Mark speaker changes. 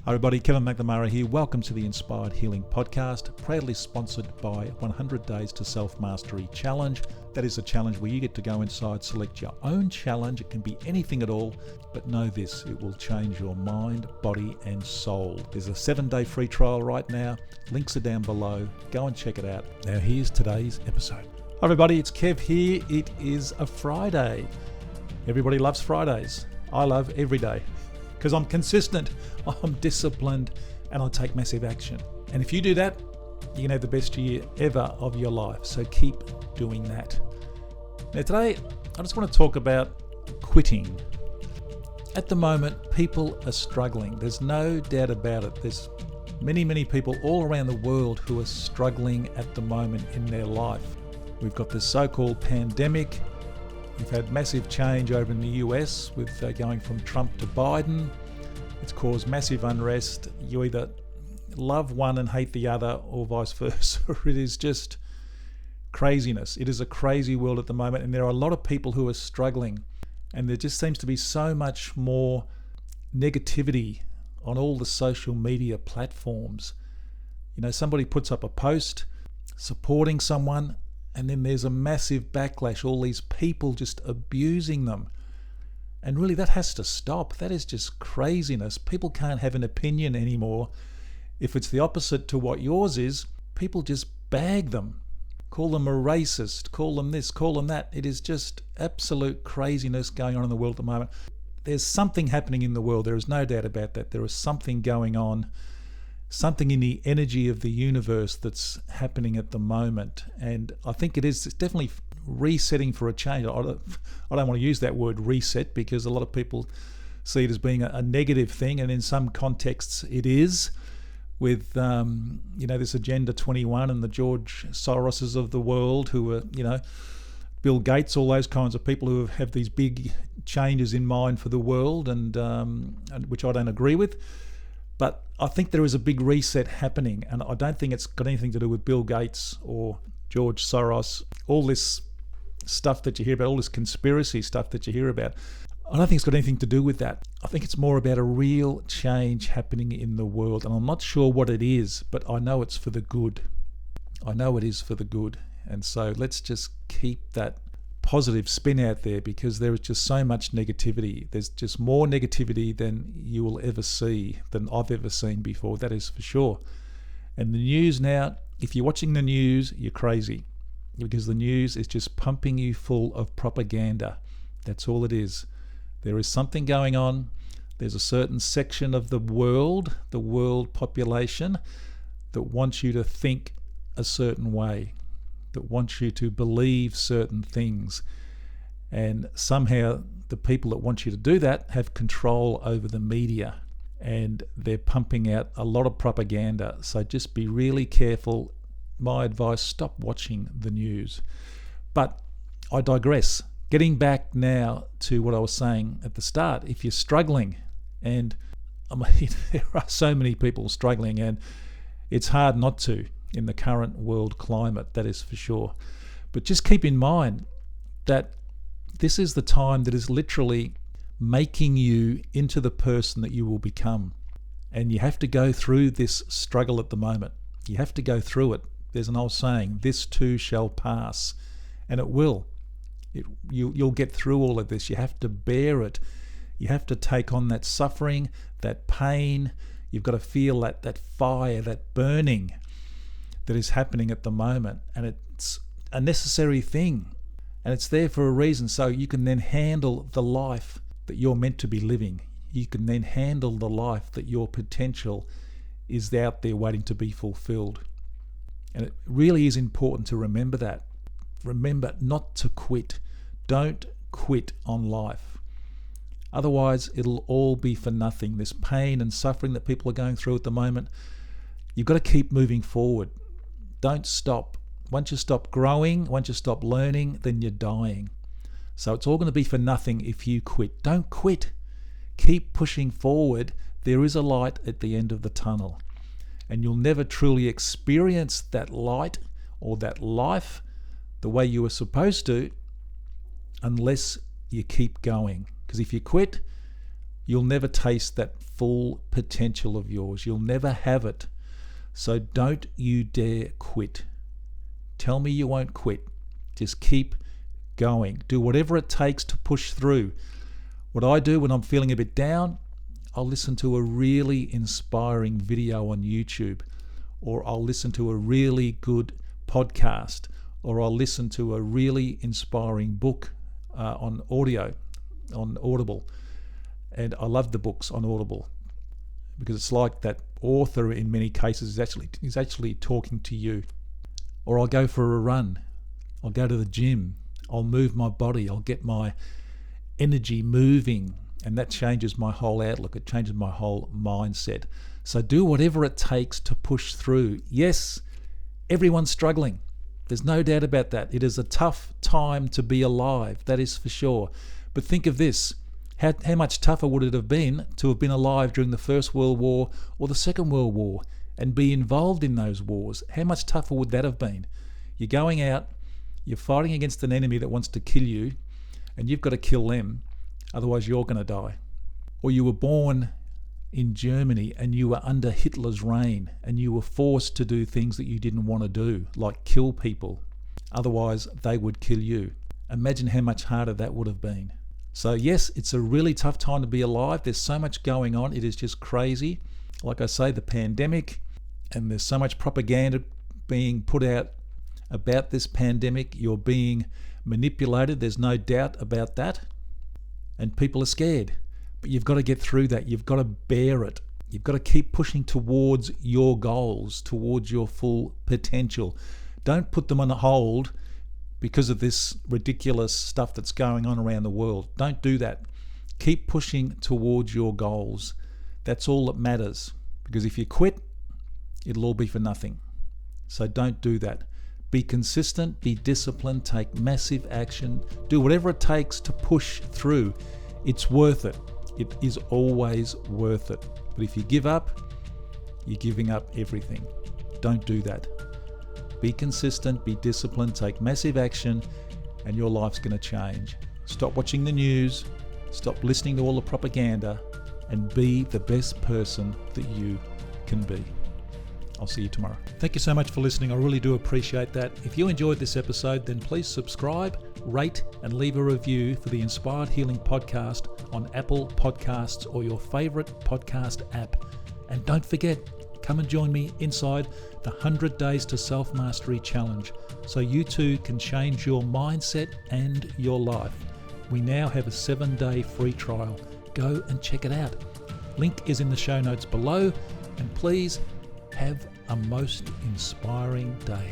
Speaker 1: Hi everybody, Kevin McNamara here. Welcome to the Inspired Healing Podcast, proudly sponsored by 100 Days to Self-Mastery Challenge. That is a challenge where you get to go inside, select your own challenge. It can be anything at all, but know this, it will change your mind, body and soul. There's a 7-day free trial right now. Links are down below. Go and check it out. Now here's today's episode. Hi everybody, it's Kev here. It is a Friday. Everybody loves Fridays. I love every day because I'm consistent, I'm disciplined, and I take massive action. And if you do that, you can have the best year ever of your life. So keep doing that. Now today, I just want to talk about quitting. At the moment, people are struggling. There's no doubt about it. There's many people all around the world who are struggling at the moment in their life. We've got this so-called pandemic. We've had massive change over in the US with going from Trump to Biden. It's caused massive unrest. You either love one and hate the other or vice versa. It is just craziness. It is a crazy world at the moment, and there are a lot of people who are struggling, and there just seems to be so much more negativity on all the social media platforms. You know, somebody puts up a post supporting someone, and then there's a massive backlash, all these people just abusing them. And really that has to stop. That is just craziness. People can't have an opinion anymore. If it's the opposite to what yours is, people just bag them. Call them a racist, call them this, call them that. It is just absolute craziness going on in the world at the moment. There's something happening in the world. There is no doubt about that. There is something going on. Something in the energy of the universe that's happening at the moment, and I think it's definitely resetting for a change. I don't want to use that word reset because a lot of people see it as being a negative thing, and in some contexts it is, with this Agenda 21 and the George Soroses of the world who are, Bill Gates, all those kinds of people who have these big changes in mind for the world, and which I don't agree with. But I think there is a big reset happening, and I don't think it's got anything to do with Bill Gates or George Soros, all this stuff that you hear about, all this conspiracy stuff that you hear about. I don't think it's got anything to do with that. I think it's more about a real change happening in the world, and I'm not sure what it is, but I know it's for the good. I know it is for the good, and so let's just keep that positive spin out there, because there is just so much negativity. There's just more negativity than you will ever see, than I've ever seen before, that is for sure. And the news now, if you're watching the news, you're crazy, because the news is just pumping you full of propaganda. That's all it is. There is something going on. There's a certain section of the world population, that wants you to think a certain way, that wants you to believe certain things, and somehow the people that want you to do that have control over the media, and they're pumping out a lot of propaganda. So just be really careful. My advice, stop watching the news. But I digress. Getting back now to what I was saying at the start, if you're struggling, and I mean there are so many people struggling, and it's hard not to in the current world climate, that is for sure. But just keep in mind that this is the time that is literally making you into the person that you will become. And you have to go through this struggle at the moment. You have to go through it. There's an old saying, this too shall pass. And it will. You'll get through all of this. You have to bear it. You have to take on that suffering, that pain. You've got to feel that fire, that burning that is happening at the moment, and it's a necessary thing, and it's there for a reason, so you can then handle the life that you're meant to be living. You can then handle the life that your potential is out there waiting to be fulfilled. And it really is important to remember that. Remember not to quit. Don't quit on life. Otherwise it'll all be for nothing. This pain and suffering that people are going through at the moment, you've got to keep moving forward. Don't stop. Once you stop growing, once you stop learning, then you're dying. So it's all going to be for nothing if you quit. Don't quit. Keep pushing forward. There is a light at the end of the tunnel. And you'll never truly experience that light or that life the way you were supposed to unless you keep going. Because if you quit, you'll never taste that full potential of yours. You'll never have it. So don't you dare quit. Tell me you won't quit. Just keep going. Do whatever it takes to push through. What I do when I'm feeling a bit down, I'll listen to a really inspiring video on YouTube, or I'll listen to a really good podcast, or I'll listen to a really inspiring book on audio, on Audible. And I love the books on Audible because it's like that author in many cases is actually talking to you. Or I'll go for a run. I'll go to the gym. I'll move my body. I'll get my energy moving. And that changes my whole outlook. It changes my whole mindset. So do whatever it takes to push through. Yes, everyone's struggling. There's no doubt about that. It is a tough time to be alive. That is for sure. But think of this. How much tougher would it have been to have been alive during the First World War or the Second World War and be involved in those wars? How much tougher would that have been? You're going out, you're fighting against an enemy that wants to kill you, and you've got to kill them, otherwise you're going to die. Or you were born in Germany and you were under Hitler's reign and you were forced to do things that you didn't want to do, like kill people, otherwise they would kill you. Imagine how much harder that would have been. So yes, it's a really tough time to be alive. There's so much going on. It is just crazy. Like I say, the pandemic, and there's so much propaganda being put out about this pandemic. You're being manipulated. There's no doubt about that. And people are scared. But you've got to get through that. You've got to bear it. You've got to keep pushing towards your goals, towards your full potential. Don't put them on hold because of this ridiculous stuff that's going on around the world. Don't do that. Keep pushing towards your goals. That's all that matters. Because if you quit, it'll all be for nothing. So don't do that. Be consistent, be disciplined, take massive action, do whatever it takes to push through. It's worth it. It is always worth it. But if you give up, you're giving up everything. Don't do that. Be consistent, be disciplined, take massive action, and your life's going to change. Stop watching the news, stop listening to all the propaganda, and be the best person that you can be. I'll see you tomorrow. Thank you so much for listening. I really do appreciate that. If you enjoyed this episode, then please subscribe, rate, and leave a review for the Inspired Healing Podcast on Apple Podcasts or your favorite podcast app. And don't forget, come and join me inside the 100 Days to Self-Mastery Challenge so you too can change your mindset and your life. We now have a 7-day free trial. Go and check it out. Link is in the show notes below, and please have a most inspiring day.